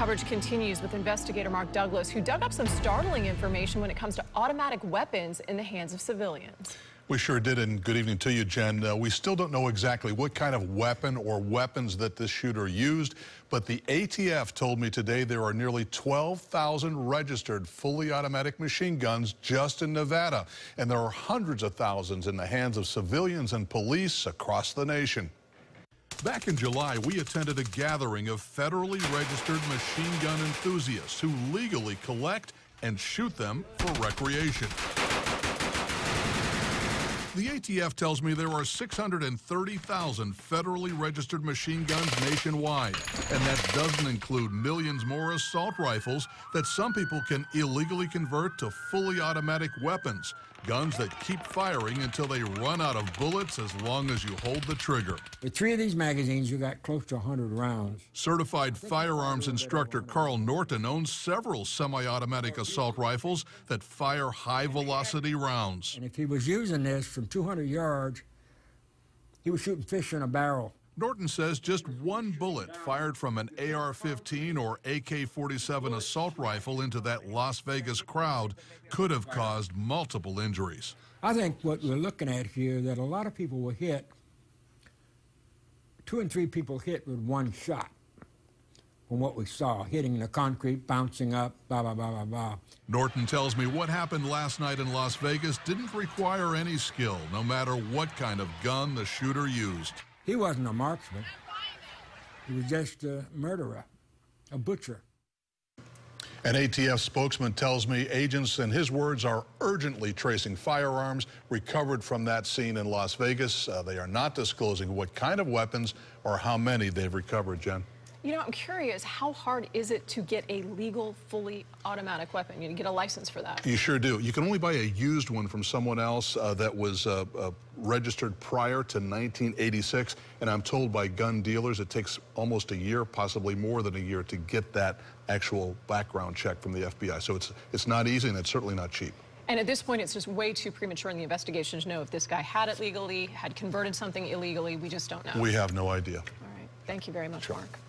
Coverage continues with investigator Mark Douglas, who dug up some startling information when it comes to automatic weapons in the hands of civilians. We sure did, and good evening to you, Jen. We still don't know exactly what kind of weapon or weapons that this shooter used, but the ATF told me today there are nearly 12,000 registered fully automatic machine guns just in Nevada, and there are hundreds of thousands in the hands of civilians and police across the nation. Back in July, we attended a gathering of federally registered machine gun enthusiasts who legally collect and shoot them for recreation. The ATF tells me there are 630,000 federally registered machine guns nationwide, and that doesn't include millions more assault rifles that some people can illegally convert to fully automatic weapons, guns that keep firing until they run out of bullets as long as you hold the trigger. With 3 of these magazines, you got close to 100 rounds. Certified firearms instructor Carl Norton owns several semi-automatic assault rifles that fire high-velocity rounds. And if he was using this from 200 yards, he was shooting fish in a barrel. Norton says just one bullet fired from an AR-15 or AK-47 assault rifle into that Las Vegas crowd could have caused multiple injuries. I think what we're looking at here, that a lot of people were hit, 2 and 3 people hit with one shot from what we saw, hitting the concrete, bouncing up, blah, blah, blah, blah, blah. Norton tells me what happened last night in Las Vegas didn't require any skill, no matter what kind of gun the shooter used. He wasn't a marksman. He was just a murderer, a butcher. An ATF spokesman tells me agents, in his words, are urgently tracing firearms recovered from that scene in Las Vegas. They are not disclosing what kind of weapons or how many they've recovered, Jen. You know, I'm curious, how hard is it to get a legal, fully automatic weapon? You get a license for that. You sure do. You can only buy a used one from someone else that was registered prior to 1986, and I'm told by gun dealers it takes almost a year, possibly more than a year, to get that actual background check from the FBI. So it's not easy, and it's certainly not cheap. And at this point, it's just way too premature in the investigation to know if this guy had it legally, had converted something illegally. We just don't know. We have no idea. All right. Thank you very much, Mark.